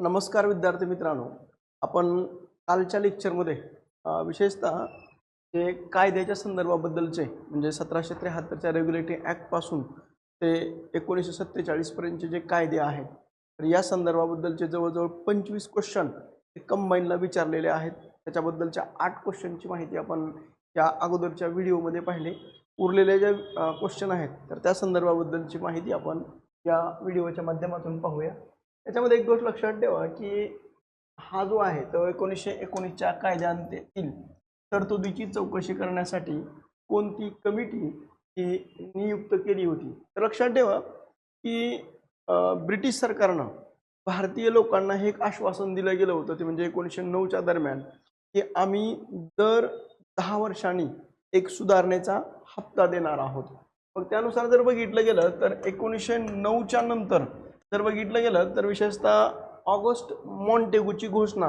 नमस्कार विद्यार्थी मित्रांनो. आपण कालच्या लेक्चरमध्ये विशेषतः जे कायद्याच्या संदर्भाबद्दलचे म्हणजे 1773च्या रेग्युलेटरी ॲक्टपासून ते 1947 पर्यंतचे जे कायदे आहेत, तर या संदर्भाबद्दलचे जवळजवळ 25 क्वेश्चन कंबाईनला विचारलेले आहेत. त्याच्याबद्दलच्या 8 क्वेश्चनची माहिती आपण या अगोदरच्या व्हिडिओमध्ये पाहिली. उरलेले जे क्वेश्चन आहेत तर त्या संदर्भाबद्दलची माहिती आपण या व्हिडिओच्या माध्यमातून पाहूया. त्याच्यामध्ये एक गोष्ट लक्षात ठेवा की हा जो आहे तो 1919च्या कायद्यांतील तरतुदीची चौकशी करण्यासाठी कोणती कमिटी ही नियुक्त केली होती. तर लक्षात ठेवा की ब्रिटिश सरकारनं भारतीय लोकांना हे एक आश्वासन दिलं गेलं होतं, ते म्हणजे 1909च्या दरम्यान की आम्ही दर 10 वर्षांनी एक सुधारणेचा हप्ता देणार आहोत. मग त्यानुसार जर बघितलं गेलं तर 1909च्या नंतर जर बघितलं गेलं तर विशेषतः ऑगस्ट मॉन्टेगूची घोषणा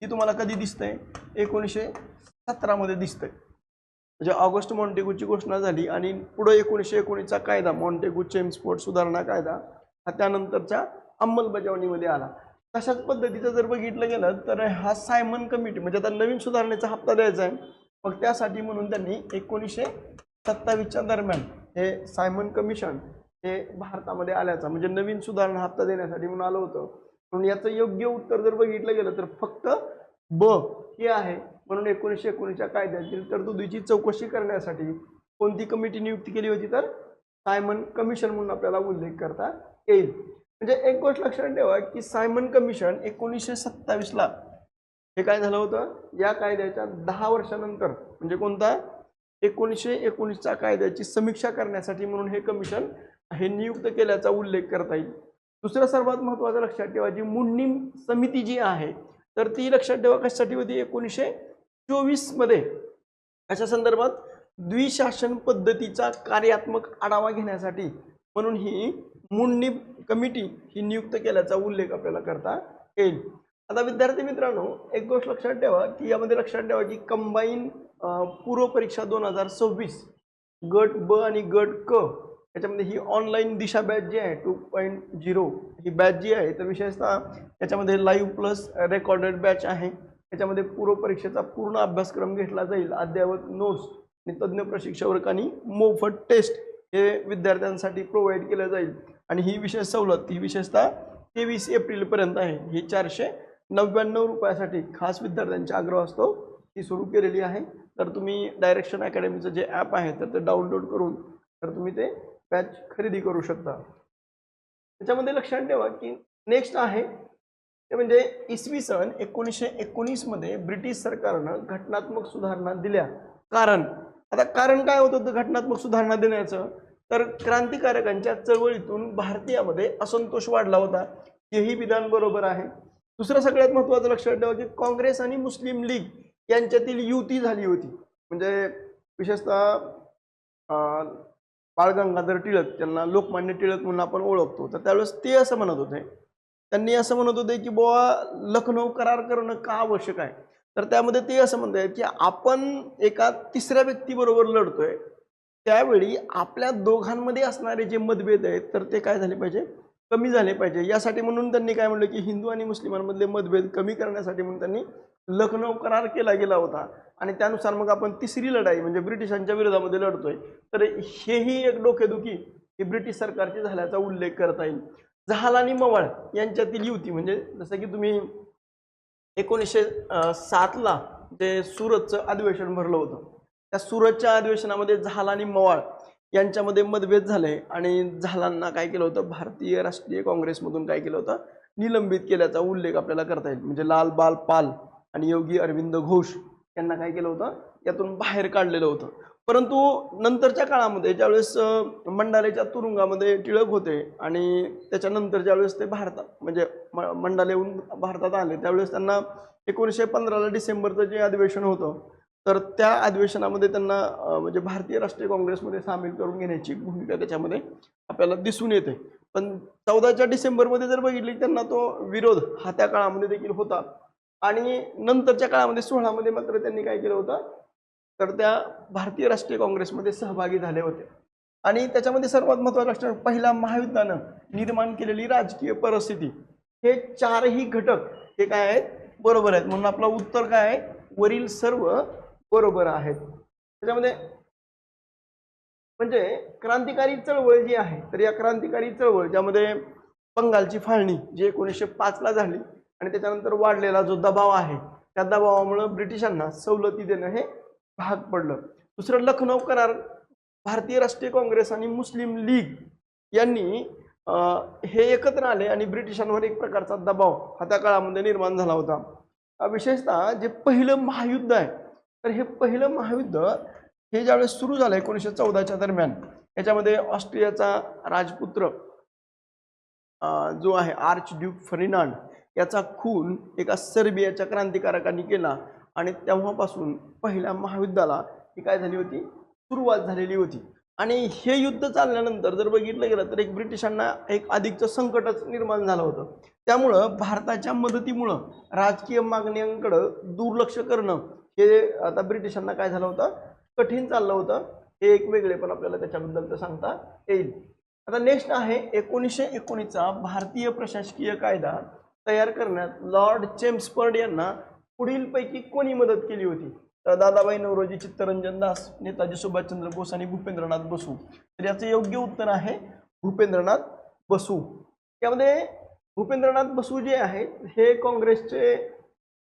ही तुम्हाला कधी दिसते? 1917 मध्ये दिसते. म्हणजे ऑगस्ट मॉन्टेगूची घोषणा झाली आणि पुढे 1919चा कायदा मॉन्टेगू चेम्सफोर्ड सुधारणा कायदा हा त्यानंतरच्या अंमलबजावणीमध्ये आला. तशाच पद्धतीचं जर बघितलं गेलं तर हा सायमन कमिटी म्हणजे आता नवीन सुधारणेचा हप्ता द्यायचा आहे, मग त्यासाठी म्हणून त्यांनी 1927च्या दरम्यान हे सायमन कमिशन हे भारतामध्ये आल्याचा म्हणजे नवीन सुधारणा हप्ता देण्यासाठी म्हणून आलं होतं. म्हणून याचं योग्य उत्तर जर बघितलं गेलं तर फक्त ब हे आहे. म्हणून 1919च्या कायद्यातील तरतुदीची चौकशी करण्यासाठी कोणती कमिटी नियुक्त केली होती? तर सायमन कमिशन म्हणून आपल्याला उल्लेख करता येईल. म्हणजे एक गोष्ट लक्षात ठेवा की सायमन कमिशन 1927ला हे काय झालं होतं, या कायद्याच्या 10 वर्षानंतर म्हणजे कोणता 1919च्या कायद्याची समीक्षा करण्यासाठी म्हणून हे कमिशन हे नियुक्त केल्याचा उल्लेख करता येईल. दुसरं सर्वात महत्त्वाचं लक्षात ठेवा जी मुंडीम समिती जी आहे तर ती लक्षात ठेवा कशासाठी होती? 1924 मध्ये अशा संदर्भात द्विशासन पद्धतीचा कार्यात्मक आढावा घेण्यासाठी म्हणून ही मुंडीम कमिटी ही नियुक्त केल्याचा उल्लेख आपल्याला करता येईल. आता विद्यार्थी मित्रांनो, एक गोष्ट लक्षात ठेवा की यामध्ये लक्षात ठेवा की कंबाईन पूर्व परीक्षा 2026 गट ब आणि गट क याच्यामध्ये ही ऑनलाईन दिशा बॅच जी आहे 2.0 ही बॅच जी आहे तर विशेषतः याच्यामध्ये लाईव्ह प्लस रेकॉर्डेड बॅच आहे. याच्यामध्ये पूर्व परीक्षेचा पूर्ण अभ्यासक्रम घेतला जाईल. अद्ययावत नोट्स आणि तज्ज्ञ प्रशिक्षक आणि मोफत टेस्ट हे विद्यार्थ्यांसाठी प्रोव्हाइड केलं जाईल. आणि ही विशेष सवलत ही विशेषतः 23 एप्रिलपर्यंत आहे. ही 499 रुपयासाठी खास विद्यार्थ्यांचा आग्रह असतो ती सुरू केलेली आहे. तर तुम्ही डायरेक्शन अकॅडमीचं जे ॲप आहे तर ते डाउनलोड करून तर तुम्ही ते बॅच खरेदी करू शकता. त्याच्यामध्ये लक्षात ठेवा की नेक्स्ट आहे ते म्हणजे इसवी सन 1919 मध्ये ब्रिटिश सरकारनं घटनात्मक सुधारणा दिल्या. कारण आता कारण काय होतं घटनात्मक सुधारणा देण्याचं? तर क्रांतिकारकांच्या चळवळीतून भारतीयामध्ये असंतोष वाढला होता. हेही विधान बरोबर आहे. दुसरं सगळ्यात महत्त्वाचं लक्षात ठेवा की काँग्रेस आणि मुस्लिम लीग यांच्यातील युती झाली होती. म्हणजे विशेषतः बाळ गंगाधर टिळक त्यांना लोकमान्य टिळक म्हणून आपण ओळखतो. तर त्यावेळेस ते असं म्हणत होते, त्यांनी असं म्हणत होते की बुवा लखनौ करार करणं का आवश्यक आहे? तर त्यामध्ये ते असं म्हणतात की आपण एका तिसऱ्या व्यक्तीबरोबर लढतोय, त्यावेळी आपल्या दोघांमध्ये असणारे जे मतभेद आहेत तर ते काय झाले पाहिजे? कमी झाले पाहिजे. यासाठी म्हणून त्यांनी काय म्हणलं की हिंदू आणि मुस्लिमांमधले मतभेद कमी करण्यासाठी म्हणून त्यांनी लखनौ करार केला गेला होता. आणि त्यानुसार मग आपण तिसरी लढाई म्हणजे ब्रिटिशांच्या विरोधामध्ये लढतोय. तर हेही एक डोकेदुखी ही ब्रिटिश सरकारची झाल्याचा उल्लेख करता येईल. जहाल आणि मवाळ यांच्यातील युती म्हणजे जसं की तुम्ही 1907ला जे सुरतचं अधिवेशन भरलं होतं, त्या सुरतच्या अधिवेशनामध्ये जहाल आणि मवाळ यांच्यामध्ये मतभेद झाले आणि जहालांना काय केलं होतं? भारतीय राष्ट्रीय काँग्रेसमधून काय केलं होतं? निलंबित केल्याचा उल्लेख आपल्याला करता येईल. म्हणजे लाल बाल पाल आणि योगी अरविंद घोष यांना काय केलं होतं? यातून बाहेर काढलेलं होतं. परंतु नंतरच्या काळामध्ये ज्यावेळेस मंडालेच्या तुरुंगामध्ये टिळक होते आणि त्याच्यानंतर ज्यावेळेस ते भारतात म्हणजे मंडालेहून भारतात आले त्यावेळेस त्यांना 1915ला डिसेंबरचं जे अधिवेशन होतं तर त्या अधिवेशनामध्ये त्यांना म्हणजे भारतीय राष्ट्रीय काँग्रेसमध्ये सामील करून घेण्याची भूमिका त्याच्यामध्ये आपल्याला दिसून येते. पण 14 डिसेंबरमध्ये जर बघितली त्यांना तो विरोध हा त्या काळामध्ये देखील होता. आणि नंतरच्या काळामध्ये 16 मध्ये मात्र त्यांनी काय केलं होतं? तर त्या भारतीय राष्ट्रीय काँग्रेसमध्ये सहभागी झाले होते. आणि त्याच्यामध्ये सर्वात महत्त्वाचं पहिला महायुद्धानं निर्माण केलेली राजकीय परिस्थिती हे चारही घटक हे काय आहेत, बरोबर आहेत. म्हणून आपलं उत्तर काय आहे, वरील सर्व बरोबर आहेत. त्याच्यामध्ये म्हणजे क्रांतिकारी चळवळ जी आहे, तर या क्रांतिकारी चळवळ ज्यामध्ये बंगालची फाळणी जी 1905 ला झाली आणि त्याच्यानंतर वाढलेला जो दबाव आहे, त्या दबावामुळे ब्रिटिशांना सवलती देणं हे भाग पडलं. दुसरं लखनौ करार, भारतीय राष्ट्रीय काँग्रेस आणि मुस्लिम लीग यांनी हे एकत्र आले आणि ब्रिटिशांवर एक प्रकारचा दबाव हा त्या काळामध्ये निर्माण झाला होता. विशेषतः जे पहिलं महायुद्ध आहे, तर हे पहिलं महायुद्ध हे ज्यावेळेस सुरू झालं 1914च्या दरम्यान, याच्यामध्ये ऑस्ट्रियाचा राजपुत्र जो आहे आर्च ड्यूक फर्डिनांड याचा खून एका सर्बियाच्या क्रांतिकारकांनी केला आणि तेव्हापासून पहिल्या महायुद्धाला ही काय झाली होती, सुरुवात झालेली होती. आणि हे युद्ध चालल्यानंतर जर बघितलं गेलं तर एक ब्रिटिशांना एक अधिकचं संकटच निर्माण झालं होतं. त्यामुळं भारताच्या मदतीमुळं राजकीय मागण्यांकडे दुर्लक्ष करणं हे आता ब्रिटिशांना काय झालं होतं, कठीण चाललं होतं. हे एक वेगळे पण आपल्याला त्याच्याबद्दल तर सांगता येईल. आता नेक्स्ट आहे 1919चा भारतीय प्रशासकीय कायदा तयार करण्यात लॉर्ड चेम्सफर्ड यांना पुढीलपैकी कोणी मदत केली होती? तर दादाभाई नौरोजी, चित्तरंजन दास, नेताजी सुभाषचंद्र बोस आणि भूपेंद्रनाथ बसू. तर याचं योग्य उत्तर आहे भूपेंद्रनाथ बसू. यामध्ये भूपेंद्रनाथ बसू जे आहेत हे काँग्रेसचे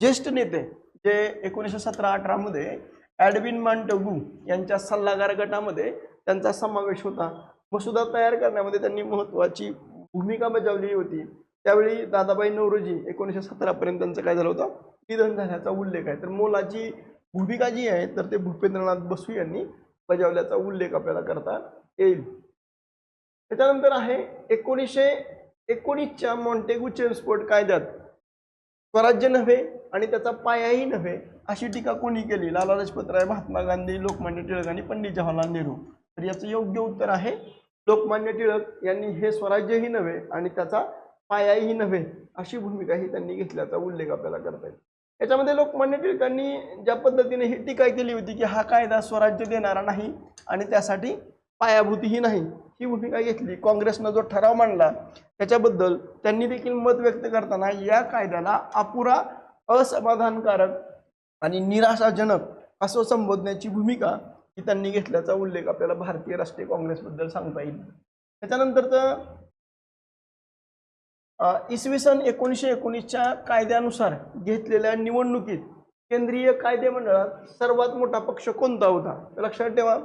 ज्येष्ठ नेते जे 1917-18 मध्ये एडविन मॉन्टेगू यांच्या सल्लागार गटामध्ये त्यांचा समावेश होता. मसुदा तयार करण्यामध्ये त्यांनी महत्त्वाची भूमिका बजावली होती. त्यावेळी दादाभाई नौरोजी 1917 पर्यंत त्यांचं काय झालं होतं, निधन झाल्याचा उल्लेख आहे. तर मोलाची भूमिका जी आहे तर ते भूपेंद्रनाथ बसू यांनी बजावल्याचा उल्लेख आपल्याला करता येईल. त्याच्यानंतर आहे 1919च्या मॉन्टेगू चेम्सफोर्ड कायद्यात स्वराज्य नव्हे आणि त्याचा पायाही नव्हे अशी टीका कोणी केली? लाला लजपत राय, महात्मा गांधी, लोकमान्य टिळक आणि पंडित जवाहरलाल नेहरू. तर याचं योग्य उत्तर आहे लोकमान्य टिळक यांनी हे स्वराज्यही नव्हे आणि त्याचा पायाही नव्हे अशी भूमिकाही त्यांनी घेतल्याचा उल्लेख आपल्याला करता येईल. याच्यामध्ये लोकमान्य टिळकांनी ज्या पद्धतीने ही टीका केली होती की हा कायदा स्वराज्य देणारा नाही आणि त्यासाठी पायाभूतीही नाही, ही भूमिका घेतली. काँग्रेसनं जो ठराव मांडला त्याच्याबद्दल त्यांनी देखील मत व्यक्त करताना या कायद्याला अपुरा, असमाधानकारक आणि निराशाजनक असं संबोधण्याची भूमिका ही त्यांनी घेतल्याचा उल्लेख आपल्याला भारतीय राष्ट्रीय काँग्रेसबद्दल सांगता येईल. त्याच्यानंतरचं इसवी सन 1919च्या कायद्यानुसार घेतलेल्या निवडणुकीत केंद्रीय कायदे मंडळात सर्वात मोठा पक्ष कोणता होता? लक्षात ठेवा,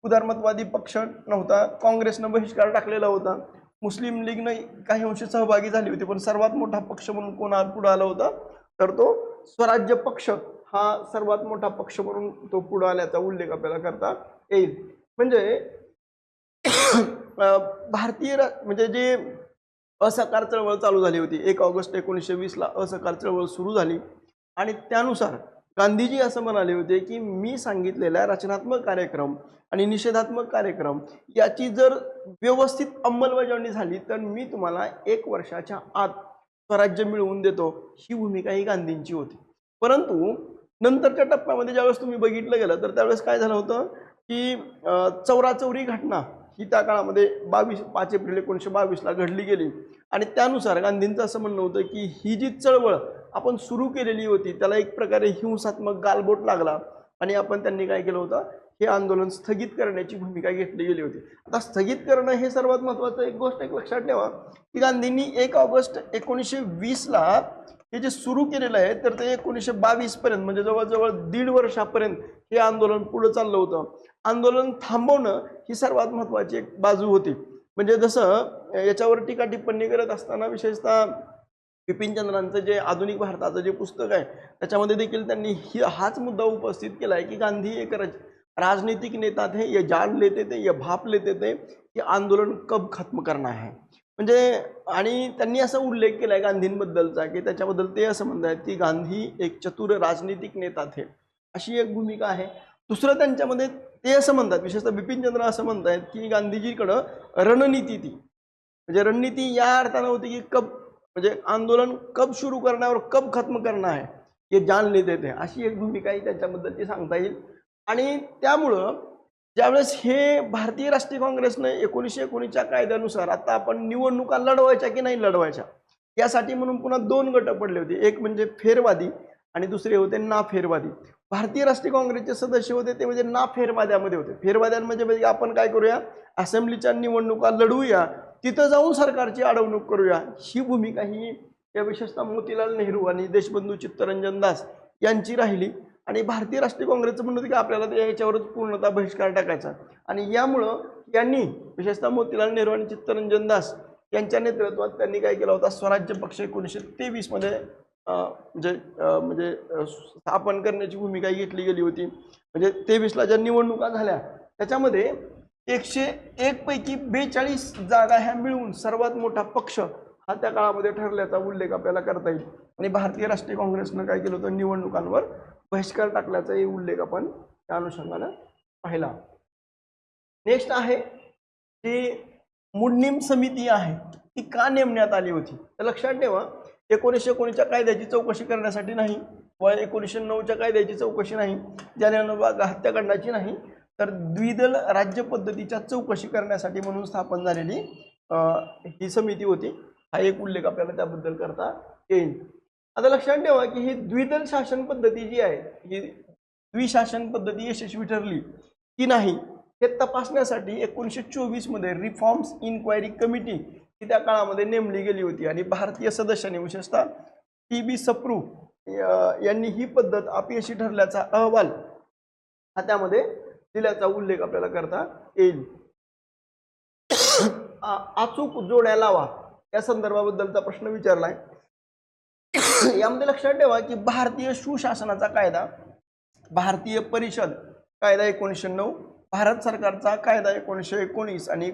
उदारमतवादी पक्ष नव्हता, काँग्रेसनं बहिष्कार टाकलेला होता, मुस्लिम लीगनं काही अंशी सहभागी झाली होती, पण सर्वात मोठा पक्ष म्हणून कोण पुढे आला होता? तर तो स्वराज्य पक्ष हा सर्वात मोठा पक्ष म्हणून तो पुढे आल्याचा उल्लेख आपल्याला करता येईल. म्हणजे भारतीय म्हणजे जे असहकार चळवळ चालू झाली होती 1 ऑगस्ट 1920 ला असहकार चळवळ सुरू झाली आणि त्यानुसार गांधीजी असं म्हणाले होते की मी सांगितलेल्या रचनात्मक कार्यक्रम आणि निषेधात्मक कार्यक्रम याची जर व्यवस्थित अंमलबजावणी झाली तर मी तुम्हाला 1 वर्षाच्या आत स्वराज्य मिळवून देतो, ही भूमिका ही गांधींची होती. परंतु नंतरच्या टप्प्यामध्ये ज्यावेळेस तुम्ही बघितलं गेलं तर त्यावेळेस काय झालं होतं की चौराचौरी घटना ही त्या काळामध्ये 5 एप्रिल 1922 ला घडली गेली आणि त्यानुसार गांधींचं असं म्हणणं होतं की ही जी चळवळ आपण सुरू केलेली होती त्याला एक प्रकारे हिंसात्मक गालबोट लागला आणि त्यांनी काय केलं होतं, हे आंदोलन स्थगित करण्याची भूमिका घेतली गेली होती. आता स्थगित करणं हे सर्वात महत्त्वाचं एक गोष्ट लक्षात ठेवा की गांधींनी 1 ऑगस्ट 1920 ला हे जे सुरू केलेलं आहे तर ते 1922 पर्यंत म्हणजे जवळजवळ 1.5 वर्षापर्यंत हे आंदोलन पुढे चाललं होतं. आंदोलन थांबवणं ही सर्वात महत्त्वाची एक बाजू होती. म्हणजे जसं याच्यावर टीका टिप्पणी करत असताना विशेषतः बिपिनचंद्रांचं जे आधुनिक भारताचं जे पुस्तक आहे त्याच्यामध्ये देखील त्यांनी हाच मुद्दा उपस्थित केला आहे की गांधी एक राजनीतिक नेता थे, ये जान लेते थे, ये भाप लेते थे कि आंदोलन कब खत्म करना है. म्हणजे आणि त्यांनी असा उल्लेख केला आहे गांधींबद्दलचा की त्याच्याबद्दल ते असं म्हणतात की गांधी एक चतुर राजनीतिक नेता थे, अशी एक भूमिका आहे. दुसरं त्यांच्यामध्ये ते असं म्हणतात, विशेषतः बिपिनचंद्र असं म्हणतात की गांधीजीकडं रणनीती ती, म्हणजे रणनीती या अर्थानं होती की कब म्हणजे आंदोलन कब सुरू करना और कब खत्म करना है ये जान लेते थे, अशी एक भूमिकाही त्याच्याबद्दलची सांगता येईल. आणि त्यामुळं ज्यावेळेस हे भारतीय राष्ट्रीय काँग्रेसने 1919च्या कायद्यानुसार आता आपण निवडणुका लढवायच्या की नाही लढवायच्या यासाठी म्हणून पुन्हा दोन गट पडले होते, एक म्हणजे फेरवादी आणि दुसरे होते ना फेरवादी. भारतीय राष्ट्रीय काँग्रेसचे सदस्य होते ते म्हणजे ना फेरवाद्यामध्ये होते. फेरवाद्यांमध्ये आपण काय करूया, असेंब्लीच्या निवडणुका लढवूया, तिथं जाऊन सरकारची अडवणूक करूया, ही भूमिका ही या विशेषतः मोतीलाल नेहरू आणि देशबंधू चित्तरंजन दास यांची राहिली. आणि भारतीय राष्ट्रीय काँग्रेसचं म्हणणं होतं की आपल्याला याच्यावरच पूर्णतः बहिष्कार टाकायचा. आणि यामुळं यांनी विशेषतः मोतीलाल नेहरू आणि चित्तरंजन दास यांच्या नेतृत्वात त्यांनी काय केला होता, स्वराज्य पक्ष 1923 मध्ये म्हणजे स्थापन करण्याची भूमिका घेतली गेली होती. म्हणजे 23ला ज्या निवडणुका झाल्या त्याच्यामध्ये 101 पैकी 42 जागा ह्या मिळवून सर्वात मोठा पक्ष हा त्या काळामध्ये ठरल्याचा उल्लेख आपल्याला करता येईल. आणि भारतीय राष्ट्रीय काँग्रेसनं काय केलं होतं, निवडणुकांवर बहिष्कार टाकल्याचाही उल्लेख आपण त्या अनुषंगानं पाहिला. नेक्स्ट आहे की मुंडीम समिती आहे ती का नेमण्यात आली होती. तर लक्षात ठेवा, 1919च्या कायद्याची चौकशी करण्यासाठी नाही व 1909च्या कायद्याची चौकशी नाही, जालियनवाला हत्याकांडाची नाही, तर द्विदल राज्य पद्धतीच्या चौकशी करण्यासाठी म्हणून स्थापन झालेली ही समिती होती. हा एक उल्लेख आपल्याला त्याबद्दल करता येईल. आता लक्षात ठेवा की ही द्विदल शासन पद्धती जी आहे, ही द्विशासन पद्धती यशस्वी ठरली की नाही हे तपासण्यासाठी 1924 मध्ये रिफॉर्म्स इन्क्वायरी कमिटी ही त्या काळामध्ये नेमली गेली होती. आणि भारतीय सदस्यांनी विशेषतः TB सप्रू यांनी ही पद्धत अपयशी ठरल्याचा अहवाल हा त्यामध्ये दिल्याचा उल्लेख आपल्याला करता येईल. अचूक जोड्या लावा या संदर्भाबद्दलचा प्रश्न विचारलाय. यामध्ये लक्षात ठेवा की भारतीय सुशासनाचा कायदा, भारतीय परिषद कायदा 1909, भारत सरकारचा कायदा 1919 आणि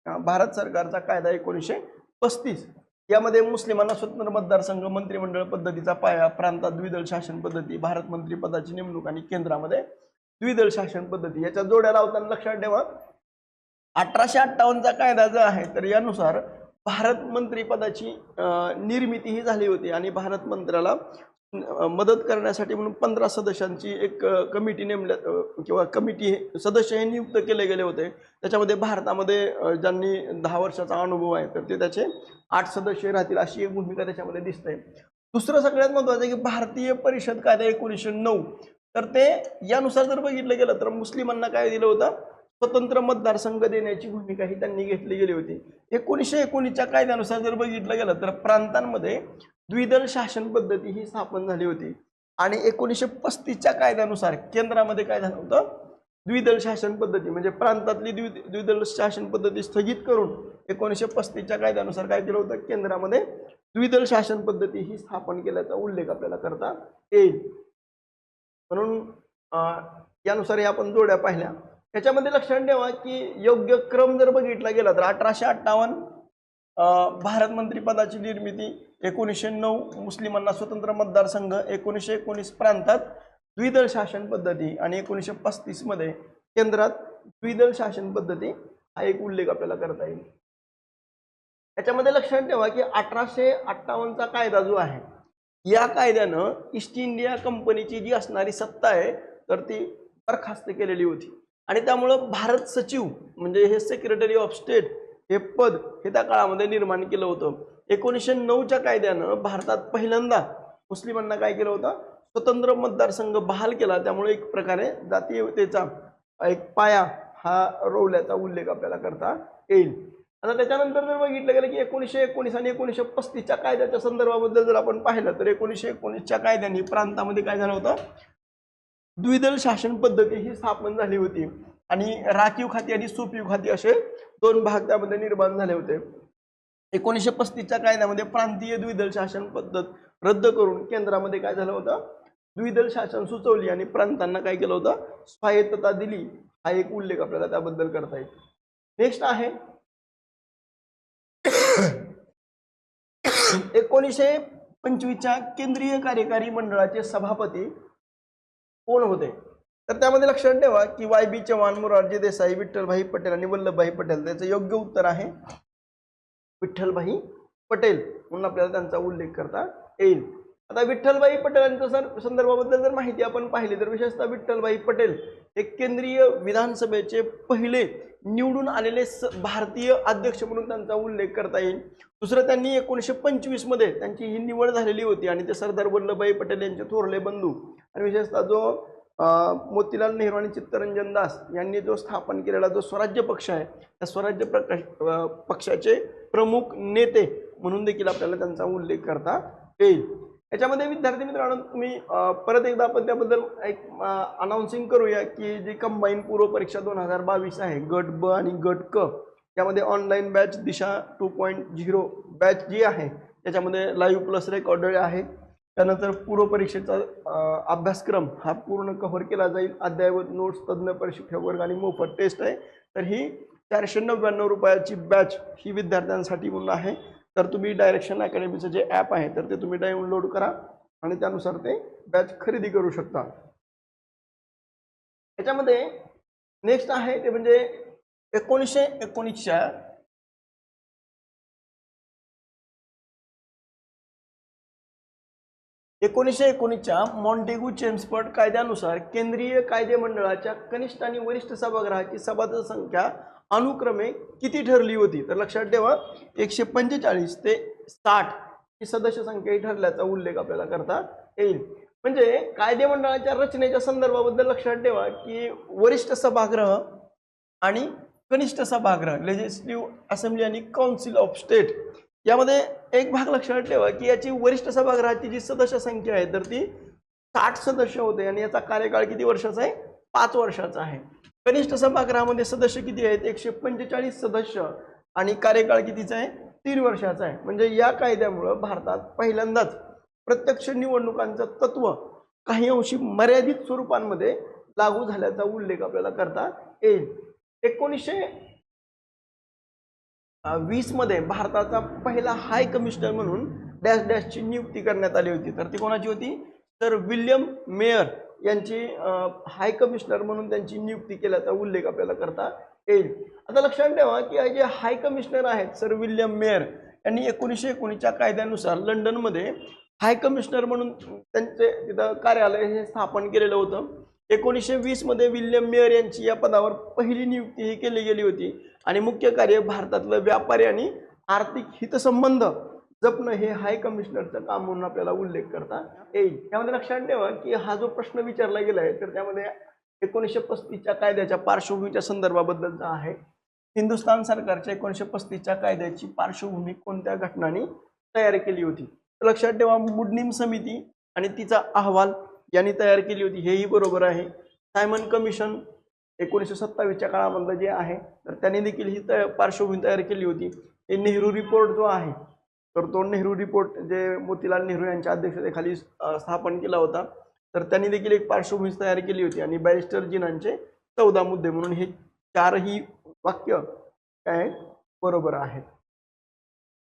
भारत सरकारचा कायदा 1935 यामध्ये मुस्लिमांना स्वतंत्र मतदारसंघ, मंत्रिमंडळ पद्धतीचा पाया, प्रांतात द्विदल शासन पद्धती, भारत मंत्रिपदाची नेमणूक आणि केंद्रामध्ये द्विदल शासन पद्धती याच्या जोड्या लावताना लक्षात ठेवा 1858चा कायदा जो आहे तर यानुसार भारत मंत्रिपदाची निर्मिती ही झाली होती. आणि भारत मंत्र्याला मदत करण्यासाठी म्हणून 15 सदस्यांची एक कमिटी नेमल्या किंवा कमिटी सदस्य हे नियुक्त केले गेले होते. त्याच्यामध्ये भारतामध्ये ज्यांनी 10 वर्षाचा अनुभव आहे तर ते त्याचे 8 सदस्य राहतील अशी एक भूमिका त्याच्यामध्ये दिसते. दुसरं सगळ्यात महत्त्वाचं आहे की भारतीय परिषद कायदा 1909 तर ते यानुसार जर बघितलं गेलं तर मुस्लिमांना काय दिलं होतं, स्वतंत्र मतदारसंघ देण्याची भूमिका ही त्यांनी घेतली गेली होती. 1919च्या कायद्यानुसार जर बघितलं गेलं तर प्रांतांमध्ये द्विदल शासन पद्धती ही स्थापन झाली होती. आणि 1935च्या कायद्यानुसार केंद्रामध्ये काय झालं होतं, द्विदल शासन पद्धती म्हणजे प्रांतातली द्विदल शासन पद्धती स्थगित करून 1935च्या कायद्यानुसार काय केलं होतं, केंद्रामध्ये द्विदल शासन पद्धती ही स्थापन केल्याचा उल्लेख आपल्याला करता येईल. म्हणून यानुसार आपण जोड्या पाहिल्या. त्याच्यामध्ये लक्षात ठेवा की योग्य क्रम जर बघितला गेला तर 1858 भारत मंत्रिपदाची निर्मिती, 1909 मुस्लिमांना स्वतंत्र मतदारसंघ, 1919 प्रांतात द्विदल शासन पद्धती आणि 1935 मध्ये केंद्रात द्विदल शासन पद्धती हा एक उल्लेख आपल्याला करता येईल. त्याच्यामध्ये लक्षात ठेवा की 1858चा कायदा जो आहे या कायद्यानं ईस्ट इंडिया कंपनीची जी असणारी सत्ता आहे तर ती बरखास्त केलेली होती. आणि त्यामुळं भारत सचिव म्हणजे हे सेक्रेटरी ऑफ स्टेट हे पद हे त्या काळामध्ये निर्माण केलं होतं. 1909च्या कायद्यानं भारतात पहिल्यांदा मुस्लिमांना काय केलं होतं, स्वतंत्र मतदारसंघ बहाल केला. त्यामुळे एक प्रकारे जातीयतेचा एक पाया हा रोवल्याचा उल्लेख आपल्याला करता येईल. आता त्याच्यानंतर जर बघितलं गेलं की 1919 आणि 1935च्या कायद्याच्या संदर्भाबद्दल जर आपण पाहिलं तर 1919च्या कायद्याने प्रांतामध्ये काय झालं होतं, द्विदल शासन पद्धती ही स्थापन झाली होती. आणि राखीव खाती आणि सोपीव खाती असे 2 भाग त्यामध्ये निर्माण झाले होते. 1935च्या कायद्यामध्ये प्रांतीय द्विदल शासन पद्धत रद्द करून केंद्रामध्ये काय झालं होतं, द्विदल शासन सुचवली आणि प्रांतांना काय केलं होतं, स्वायत्तता दिली. हा एक उल्लेख आपल्याला त्याबद्दल करता येईल. नेक्स्ट आहे 1925च्या केंद्रीय कार्यकारी मंडळाचे सभापती कोण होते. तर त्यामध्ये लक्षात ठेवा की YB चव्हाण, मोरारजी देसाई, विठ्ठलभाई पटेल आणि वल्लभभाई पटेल. त्याचं योग्य उत्तर आहे विठ्ठलभाई पटेल म्हणून आपल्याला त्यांचा उल्लेख करता येईल. आता विठ्ठलभाई पटेलांच्या संदर्भाबद्दल जर माहिती आपण पाहिली तर विशेषतः विठ्ठलभाई पटेल हे केंद्रीय विधानसभेचे पहिले निवडून आलेले भारतीय अध्यक्ष म्हणून त्यांचा उल्लेख करता येईल। दुसरं, त्यांनी 1925 मध्ये त्यांची ही निवड झालेली होती आणि ते सरदार वल्लभभाई पटेल यांचे थोरले बंधू आणि विशेषतः जो मोतीलाल नेहरू आणि चित्तरंजन दास यांनी जो स्थापन केलेला जो स्वराज्य पक्ष आहे त्या स्वराज्य पक्षाचे प्रमुख नेते म्हणून देखील आपल्याला त्यांचा उल्लेख करता येईल। याच्यामध्ये विद्यार्थी मित्रांनो तुम्ही परत एकदा आपण त्याबद्दल एक अनाउन्सिंग करूया की जी कंबाईन पूर्व परीक्षा 2022 आहे गट ब आणि गट क यामध्ये ऑनलाईन बॅच दिशा 2.0 बॅच जी आहे त्याच्यामध्ये लाईव्ह प्लस रेकॉर्डेड आहे। त्यानंतर पूर्व परीक्षेचा अभ्यासक्रम हा पूर्ण कव्हर केला जाईल। अद्ययावत नोट्स, तज्ञ प्रशिक्षक वर्ग आणि मोफत टेस्ट आहे। तर ही 499 रुपयाची बॅच ही विद्यार्थ्यांसाठी म्हणून आहे। तर तुम्ही डायरेक्शन अकॅडमीचं जे ॲप आहे तर ते तुम्ही डाउनलोड करा आणि त्यानुसार ते बॅच खरेदी करू शकता। याच्यामध्ये नेक्स्ट आहे ते म्हणजे 1919च्या मॉन्टेग्यू चेम्सफोर्ड कायद्यानुसार केंद्रीय कायदे मंडळाच्या कनिष्ठ आणि वरिष्ठ सभागृहाची सभासद संख्या अनुक्रमे किती ठरली होती? तर लक्षात ठेवा 145 ते 60 ही सदस्य संख्या ही ठरल्याचा उल्लेख आपल्याला करता येईल। म्हणजे कायदे मंडळाच्या रचनेच्या संदर्भाबद्दल लक्षात ठेवा की वरिष्ठ सभागृह आणि कनिष्ठ सभागृह लेजिस्लेटिव्ह असेंब्ली आणि काउन्सिल ऑफ स्टेट यामध्ये एक भाग लक्षात ठेवा की याची वरिष्ठ सभागृहाची जी सदस्य संख्या आहे तर ती 60 सदस्य होते आणि याचा कार्यकाळ किती वर्षाचा आहे? 5 वर्षाचा आहे। कनिष्ठ सभागृहामध्ये सदस्य किती आहेत? 145 सदस्य आणि कार्यकाळ कितीचा आहे? 3 वर्षाचा आहे। म्हणजे या कायद्यामुळे भारतात पहिल्यांदाच प्रत्यक्ष निवडणुकांचं तत्व काही अंशी मर्यादित स्वरूपांमध्ये लागू झाल्याचा उल्लेख आपल्याला करता येईल। 1920 मध्ये भारताचा पहिला हाय कमिशनर म्हणून डॅश डॅशची नियुक्ती करण्यात आली होती। तर ती कोणाची होती? सर विल्यम मेयर यांची हाय कमिशनर म्हणून त्यांची नियुक्ती केल्याचा उल्लेख आपल्याला करता येईल। आता लक्षात ठेवा की जे हाय कमिशनर आहेत सर विल्यम मेयर यांनी 1919च्या कायद्यानुसार लंडनमध्ये हाय कमिशनर म्हणून त्यांचे तिथं कार्यालय हे स्थापन केलेलं होतं। 1920 मध्ये विल्यम मेयर यांची या पदावर पहिली नियुक्ती ही केली गेली होती आणि मुख्य कार्य भारतातलं व्यापारी आणि आर्थिक हितसंबंध जपणं हे हाय कमिशनरचं काम म्हणून आपल्याला उल्लेख करता येईल। त्यामध्ये लक्षात ठेवा की हा जो प्रश्न विचारला गेला आहे तर त्यामध्ये 1935च्या कायद्याच्या पार्श्वभूमीच्या संदर्भाबद्दलचा आहे। हिंदुस्थान सरकारच्या 1935च्या कायद्याची पार्श्वभूमी कोणत्या घटनांनी तयार केली होती? तर लक्षात ठेवा मुडनिम समिती आणि तिचा अहवाल यांनी तयार केली होती, हेही बरोबर आहे। सायमन कमिशन 1927च्या काळामधलं जे आहे तर त्यांनी देखील ही पार्श्वभूमी तयार केली होती। हे नेहरू रिपोर्ट जो आहे तर तो नेहरू रिपोर्ट जे मोतीलाल नेहरू यांच्या अध्यक्षतेखाली स्थापन केला होता तर त्यांनी देखील एक पार्श्वभूमी तयार केली होती आणि बॅरिस्टर जिनांचे 14 मुद्दे म्हणून हे 4ही वाक्य काय बरोबर आहेत।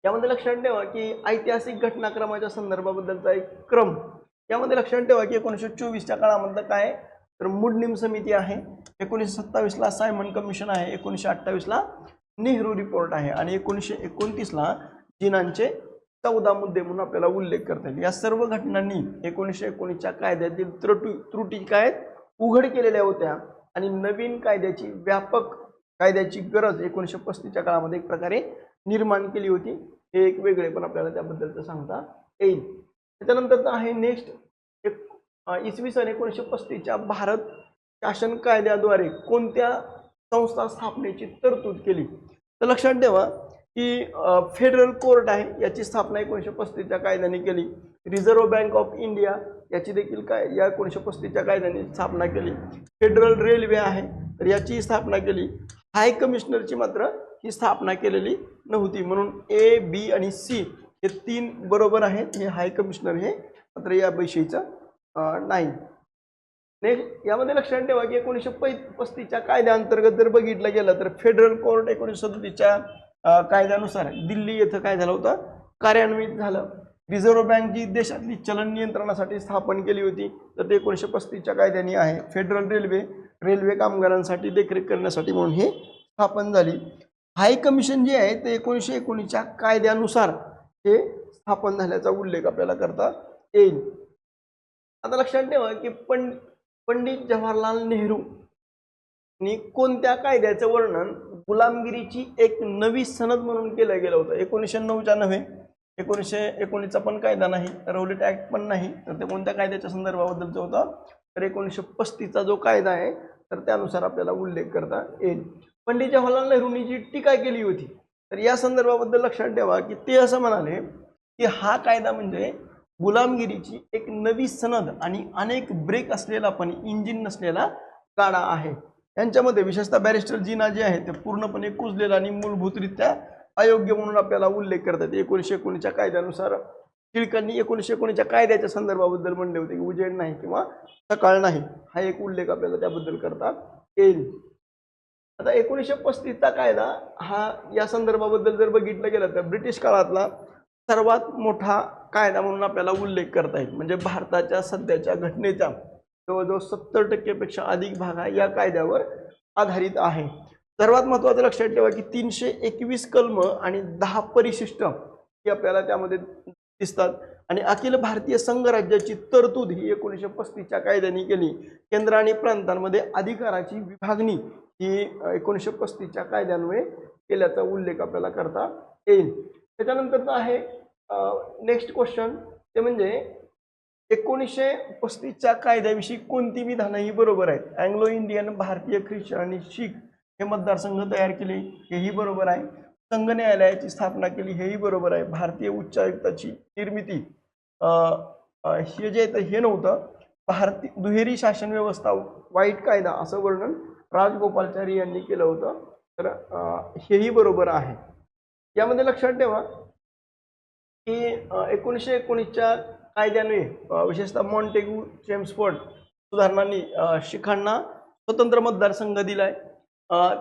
यामध्ये लक्षात ठेवा की ऐतिहासिक घटनाक्रमाच्या संदर्भाबद्दलचा एक क्रम यामध्ये लक्षात ठेवा की 1924च्या काळामधलं काय तर मुडनिम समिती आहे, 1927ला सायमन कमिशन आहे, 1928ला नेहरू रिपोर्ट आहे आणि 1929ला जिनांचे 14 मुद्दे म्हणून आपल्याला उल्लेख करता येईल। या सर्व घटनांनी 1919च्या कायद्यातील त्रुटी काय उघड केलेल्या होत्या आणि नवीन कायद्याची व्यापक कायद्याची गरज 1935च्या काळामध्ये एक प्रकारे निर्माण केली होती। हे एक वेगळे पण आपल्याला त्याबद्दलचं सांगता येईल। त्याच्यानंतर आहे नेक्स्ट इसवी सन 1935च्या भारत शासन कायद्याद्वारे कोणत्या संस्था स्थापनेची तरतूद केली? तर लक्षात ठेवा की फेडरल कोर्ट आहे याची स्थापना 1935च्या कायद्याने केली। रिझर्व्ह बँक ऑफ इंडिया याची देखील या 1935च्या कायद्याने स्थापना केली। फेडरल रेल्वे आहे तर याची स्थापना केली। हाय कमिशनरची मात्र ही स्थापना केलेली नव्हती म्हणून ए, बी आणि सी हे 3 बरोबर आहेत। हे हाय कमिशनर हे मात्र या विषयीचं नाही। नेक्स्ट यामध्ये लक्षात ठेवा की 1935च्या कायद्याअंतर्गत जर बघितलं गेलं तर फेडरल कोर्ट 1937च्या कायद्यानुसार दिल्ली येथे काय झालं होतं कार्यान्वित झालं। रिझर्व्ह बँक जी देशातली चलन नियंत्रणासाठी स्थापन केली होती तर ते 1935च्या कायद्याने आहे। फेडरल रेल्वे कामगारांसाठी देखरेख करण्यासाठी म्हणून हे स्थापन झाली। हाय कमिशन जे आहे ते 1919च्या कायद्यानुसार हे स्थापन झाल्याचा उल्लेख आपल्याला करता येईल. आता लक्षात ठेवा की पंडित जवाहरलाल नेहरू आणि कोणत्या कायद्याचं वर्णन गुलामगिरीची एक नवी सनद म्हणून केलं गेलं होतं? 1909च्या नव्हे, 1919चा पण कायदा नाही, रौलट ऍक्ट पण नाही, तर ते कोणत्या कायद्याच्या संदर्भाबद्दलचं होतं? तर 1935चा जो कायदा आहे तर त्यानुसार आपल्याला उल्लेख करता येईल. पंडित जवाहरलाल नेहरूंनी जी टीका केली होती तर या संदर्भाबद्दल लक्षात ठेवा की ते असं म्हणाले की हा कायदा म्हणजे गुलामगिरीची एक नवी सनद आणि अनेक ब्रेक असलेला पण इंजिन नसलेला गाडा आहे. यांच्यामध्ये विशेषतः बॅरिस्टर जीना जे आहे ते पूर्णपणे कुजलेला आणि मूलभूतरित्या अयोग्य म्हणून आपल्याला उल्लेख करतात. 1919च्या कायद्यानुसार टिळकांनी 1919च्या कायद्याच्या संदर्भाबद्दल म्हणले होते की उजेड नाही किंवा सकाळ नाही, हा एक उल्लेख आपल्याला त्याबद्दल करता येईल. आता 1935चा कायदा हा या संदर्भाबद्दल जर बघितलं गेलं तर ब्रिटिश काळातला सर्वात मोठा कायदा म्हणून आपल्याला उल्लेख करता येईल. म्हणजे भारताच्या सध्याच्या घटनेचा जवळजवळ 70% पेक्षा अधिक भाग हा या कायद्यावर आधारित आहे. सर्वात महत्त्वाचं लक्षात ठेवा की 321 कलम आणि 10 परिशिष्ट ही आपल्याला त्यामध्ये दिसतात. आणि अखिल भारतीय संघराज्याची तरतूद ही 1935च्या कायद्याने केली. केंद्र आणि प्रांतांमध्ये अधिकाराची विभागणी ही 1935च्या कायद्यान्वये केल्याचा उल्लेख आपल्याला करता येईल. त्याच्यानंतरचं आहे नेक्स्ट क्वेश्चन, ते म्हणजे 1935च्या कायद्याविषयी कोणती विधानं ही बरोबर आहेत? अँग्लो इंडियन, भारतीय ख्रिश्चन आणि शीख हे मतदारसंघ तयार केले, हेही बरोबर आहे. संघ न्यायालयाची स्थापना केली, हेही बरोबर आहे. भारतीय उच्चायुक्ताची निर्मिती हे जे आहे हे नव्हतं. भारतीय दुहेरी शासन व्यवस्था वाईट कायदा असं वर्णन राजगोपालचारी यांनी केलं होतं, तर हेही बरोबर आहे. यामध्ये लक्षात ठेवा की 1919च्या कायद्यान्वये विशेषतः मॉन्टेग्यू चेम्सफोर्ड सुधारणांनी शीखांना स्वतंत्र मतदारसंघ दिलाय.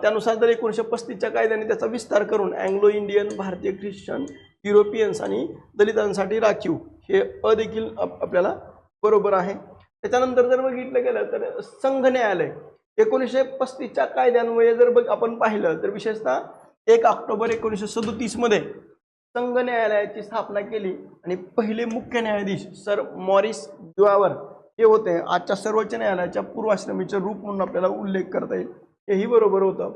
त्यानुसार जर 1935च्या कायद्याने त्याचा विस्तार करून अँग्लो इंडियन, भारतीय ख्रिश्चन, युरोपियन्स आणि दलितांसाठी राखीव हे देखील आपल्याला बरोबर आहे. त्याच्यानंतर जर बघितलं गेलं तर संघ न्यायालय 1935च्या कायद्यान्वये जर आपण पाहिलं तर विशेषतः 1 ऑक्टोबर 1937 मध्ये संघ न्यायालयाची स्थापना केली आणि पहिले मुख्य न्यायाधीश सर मॉरिस ड्युआवर हे होते. आजच्या सर्वोच्च न्यायालयाच्या पूर्वाश्रमीचे रूप म्हणून आपल्याला उल्लेख करता येईल, हेही बरोबर होतं.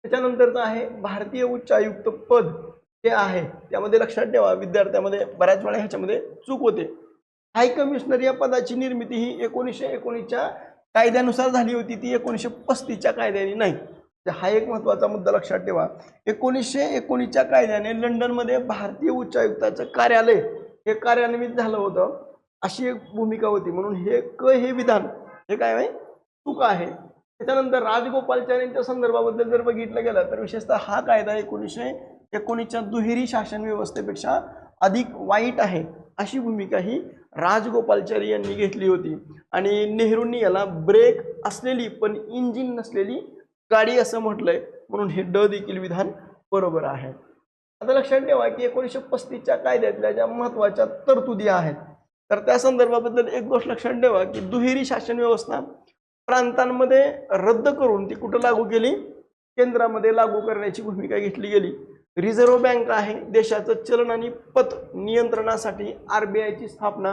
त्याच्यानंतरचं आहे भारतीय उच्चायुक्त पद हे आहे. त्यामध्ये लक्षात ठेवा विद्यार्थ्यामध्ये बऱ्याच वेळा ह्याच्यामध्ये चूक होते. हाय कमिशनर या पदाची निर्मिती ही 1919च्या कायद्यानुसार झाली होती, ती 1935च्या कायद्याने नाही. हा एक महत्त्वाचा मुद्दा लक्षात ठेवा. 1919च्या कायद्याने लंडनमध्ये भारतीय उच्चायुक्ताचं कार्यालय हे कार्यान्वित झालं होतं, अशी एक भूमिका होती. म्हणून हे विधान हे काय आहे, चूक आहे. त्याच्यानंतर राजगोपालचार्यांच्या संदर्भाबद्दल जर बघितलं गेलं तर विशेषतः हा कायदा 1919च्या दुहेरी शासन व्यवस्थेपेक्षा अधिक वाईट आहे, अशी भूमिका ही राजगोपालचारी यांनी घेतली होती. आणि नेहरूंनी याला ब्रेक असलेली पण इंजिन नसलेली गाडी असं म्हटलंय, म्हणून हे देखील विधान बरोबर आहे. आता लक्षात ठेवा की 1935च्या कायद्यातल्या ज्या महत्त्वाच्या तरतुदी आहेत तर त्या संदर्भाबद्दल एक गोष्ट लक्षात ठेवा की दुहेरी शासन व्यवस्था प्रांतांमध्ये रद्द करून ती कुठं लागू केली? केंद्रामध्ये लागू करण्याची भूमिका घेतली गेली. रिझर्व्ह बँक आहे, देशाचं चलन आणि पत नियंत्रणासाठी RBIची स्थापना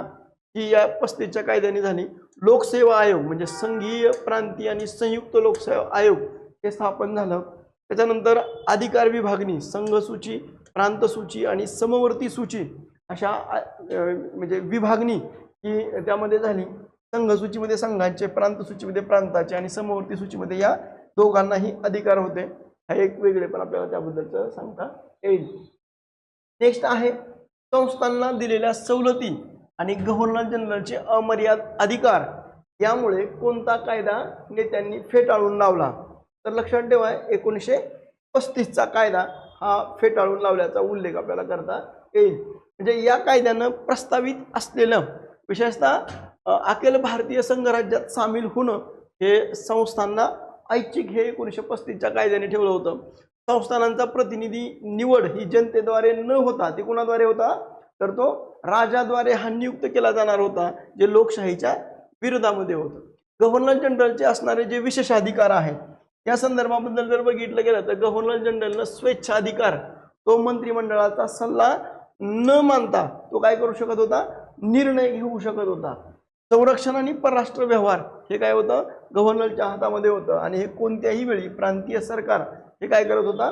ही या 35च्या कायद्याने झाली. लोकसेवा आयोग म्हणजे संघीय, प्रांतीय आणि संयुक्त लोकसेवा आयोग हे स्थापन झालं. त्याच्यानंतर अधिकार विभागणी, संघसूची, प्रांतसूची आणि समवर्ती सूची अशा म्हणजे विभागणी ही त्यामध्ये झाली. संघसूचीमध्ये संघांचे, प्रांतसूचीमध्ये प्रांताचे आणि समवर्ती सूचीमध्ये या दोघांनाही अधिकार होते. हा एक वेगळे पण आपल्याला त्याबद्दलचं सांगता येईल. नेक्स्ट आहे संस्थांना दिलेल्या सवलती आणि गव्हर्नर जनरलचे अमर्याद अधिकार, यामुळे कोणता कायदा नेत्यांनी फेटाळून लावला? तर लक्षात ठेवा 1935चा कायदा हा फेटाळून लावल्याचा उल्लेख आपल्याला करता येईल. म्हणजे या कायद्यानं प्रस्तावित असलेलं विशेषतः अखिल भारतीय संघराज्यात सामील होणं हे संस्थांना ऐच्छिक हे 1935च्या कायद्याने ठेवलं होतं. संस्थानांचा प्रतिनिधी निवड ही जनतेद्वारे न होता ती कुणाद्वारे होता? तर तो राजाद्वारे हा नियुक्त केला जाणार होता, जे लोकशाहीच्या विरोधामध्ये होतं. गव्हर्नर जनरलचे असणारे जे विशेष अधिकार आहेत या संदर्भाबद्दल जर बघितलं गेलं तर गव्हर्नर जनरलनं स्वेच्छाधिकार तो मंत्रिमंडळाचा सल्ला न मानता तो काय करू शकत होता? निर्णय घेऊ शकत होता. संरक्षण आणि परराष्ट्र व्यवहार हे काय होतं, गव्हर्नरच्या हातामध्ये होतं आणि हे कोणत्याही वेळी प्रांतीय सरकार हे काय करत होता,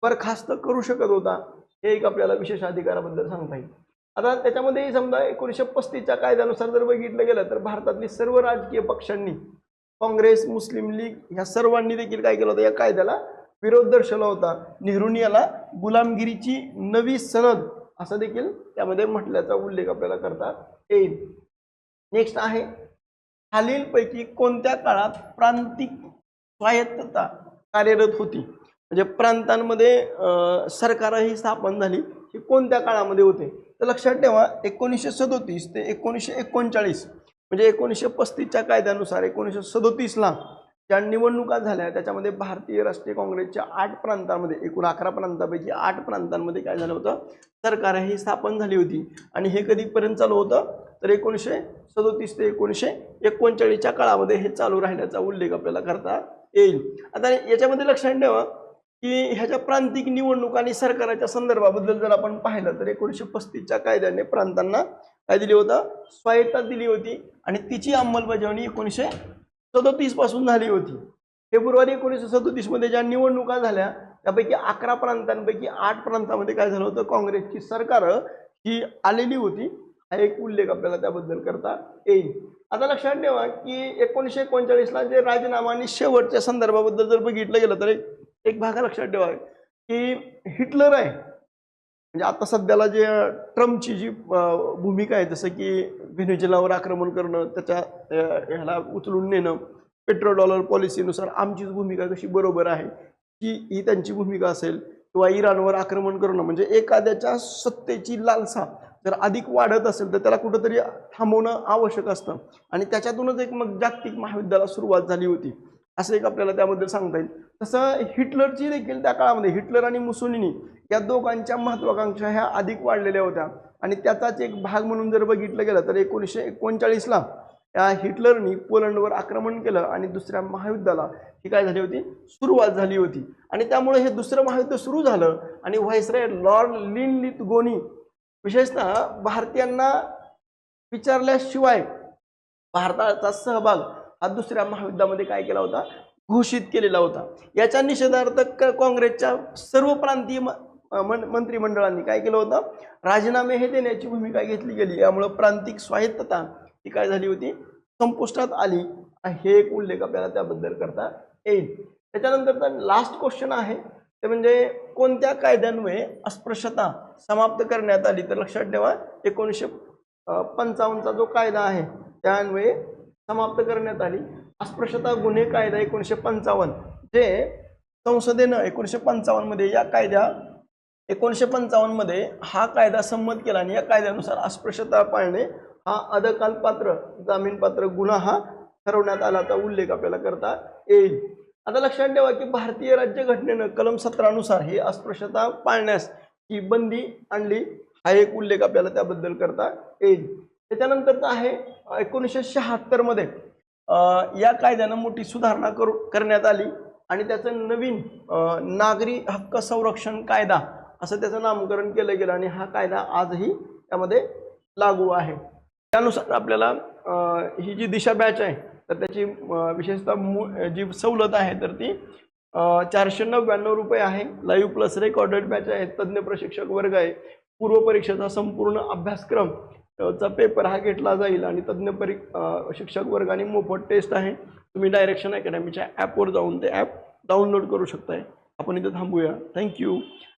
बरखास्त करू शकत होता. हे एक आपल्याला विशेष अधिकाराबद्दल सांगता येईल. आता त्याच्यामध्ये समजा 1935च्या कायद्यानुसार जर बघितलं गेलं तर भारतातली सर्व राजकीय पक्षांनी, काँग्रेस, मुस्लिम लीग ह्या सर्वांनी देखील काय केलं होतं, या कायद्याला विरोध दर्शवला होता. नेहरूंनी याला गुलामगिरीची नवी सनद असं देखील त्यामध्ये म्हटल्याचा उल्लेख आपल्याला करता येईल. नेक्स्ट आहे, खालीलपैकी कोणत्या काळात प्रांतिक स्वायत्तता कार्यरत होती, म्हणजे प्रांतांमध्ये सरकारही स्थापन झाली, ही कोणत्या काळामध्ये होते. तर लक्षात ठेवा 1937 ते 1939 म्हणजे 1935च्या कायद्यानुसार 1937ला ज्या निवडणुका झाल्या त्याच्यामध्ये भारतीय राष्ट्रीय काँग्रेसच्या 8 प्रांतांमध्ये, एकूण 11 प्रांतांपैकी 8 प्रांतांमध्ये काय झालं होतं, सरकार ही स्थापन झाली होती. आणि हे कधीपर्यंत चालू होतं, तर 1937 ते 1939च्या काळामध्ये हे चालू राहण्याचा उल्लेख आपल्याला करता येईल. आता याच्यामध्ये लक्षात ठेवा की ह्याच्या प्रांतिक निवडणूक आणि सरकाराच्या संदर्भाबद्दल जर आपण पाहिलं तर 1935च्या कायद्याने प्रांतांना काय दिली होतं, स्वायत्तता दिली होती आणि तिची अंमलबजावणी 1937 पासून झाली होती. फेब्रुवारी 1937 मध्ये ज्या निवडणुका झाल्या त्यापैकी 11 प्रांतांपैकी 8 प्रांतांमध्ये काय झालं होतं, काँग्रेसची सरकार ही आलेली होती. हा एक उल्लेख आपल्याला त्याबद्दल करता येईल. आता लक्षात ठेवा की 1939ला जे राजीनामा आणि शेवटच्या संदर्भाबद्दल जर बघितलं गेलं तर एक भाग लक्षात ठेवा की हिटलर आहे, म्हणजे आता सध्याला जे ट्रम्पची जी भूमिका आहे, जसं की व्हेनेझुएलावर आक्रमण करणं, त्याच्या ह्याला उचलून नेणं, पेट्रोडॉलर पॉलिसीनुसार आमचीच भूमिका कशी बरोबर आहे ही त्यांची भूमिका असेल, किंवा इराणवर आक्रमण करणं, म्हणजे एखाद्याच्या सत्तेची लालसा जर अधिक वाढत असेल तर त्याला कुठंतरी थांबवणं आवश्यक असतं आणि त्याच्यातूनच एक मग जागतिक महायुद्धाला सुरुवात झाली होती असं एक आपल्याला त्याबद्दल सांगता येईल. तसं हिटलरची देखील त्या काळामध्ये, हिटलर आणि मुसोलिनी या दोघांच्या महत्वाकांक्षा ह्या अधिक वाढलेल्या होत्या आणि त्याचाच एक भाग म्हणून जर बघितलं गेलं तर 1939ला हिटलरनी पोलंडवर आक्रमण केलं आणि दुसऱ्या महायुद्धाला ही काय झाली होती, सुरुवात झाली होती. आणि त्यामुळे हे दुसरं महायुद्ध सुरू झालं आणि व्हाईसरॉय लॉर्ड लिनलिथगोनी विशेषतः भारतीयांना विचारल्याशिवाय भारताचा सहभाग हा दुसऱ्या महायुद्धामध्ये काय केला होता, घोषित केलेला होता. याच्या निषेधार्थ काँग्रेसच्या सर्व प्रांतीय मंत्रिमंडळांनी काय केलं होतं, राजीनामे हे देण्याची भूमिका घेतली गेली. यामुळे प्रांतिक स्वायत्तता ही काय झाली होती, संपुष्टात आली. हे एक उल्लेख आपल्याला त्याबद्दल करता येईल. त्याच्यानंतरचा लास्ट क्वेश्चन आहे ते म्हणजे कोणत्या कायद्यान्वये अस्पृश्यता समाप्त करण्यात आली. तर लक्षात ठेवा 1955चा जो कायदा आहे त्यान्वये समाप्त करण्यात आली. अस्पृश्यता गुन्हे कायदा 1955 जे संसदेनं 1955 मध्ये या कायद्या 1955 मध्ये हा कायदा संमत केला आणि या कायद्यानुसार अस्पृश्यता पाळणे हा अदखलपात्र जामीनपात्र गुन्हा हा ठरवण्यात आल्याचा उल्लेख आपल्याला करता येईल. आता लक्षात ठेवा की भारतीय राज्यघटनेनं कलम 17 नुसार ही अस्पृश्यता पाळण्यास ही बंदी आणली. हा एक उल्लेख आपल्याला त्याबद्दल करता येईल. त्याच्यानंतरचा आहे 1976 मध्ये या कायद्यानं मोठी सुधारणा करण्यात आली आणि त्याचं नवीन नागरी हक्क संरक्षण कायदा असं त्याचं नामकरण केलं गेलं आणि हा कायदा आजही त्यामध्ये लागू आहे. त्यानुसार आपल्याला ही जी दिशा बॅच आहे तर त्याची विशेषतः जी सवलत आहे तर ती 499 रुपये आहे. लाईव्ह प्लस रेकॉर्डेड बॅच आहे, तज्ज्ञ प्रशिक्षक वर्ग आहे, पूर्व परीक्षेचा संपूर्ण अभ्यासक्रम चा पेपर हा घेतला जाईल आणि तज्ज्ञ शिक्षक वर्ग आणि मोफत टेस्ट आहे. तुम्ही डायरेक्शन अकॅडमीच्या ॲपवर जाऊन ते ॲप डाउनलोड करू शकताय. आपण इथे थांबूया. थँक्यू.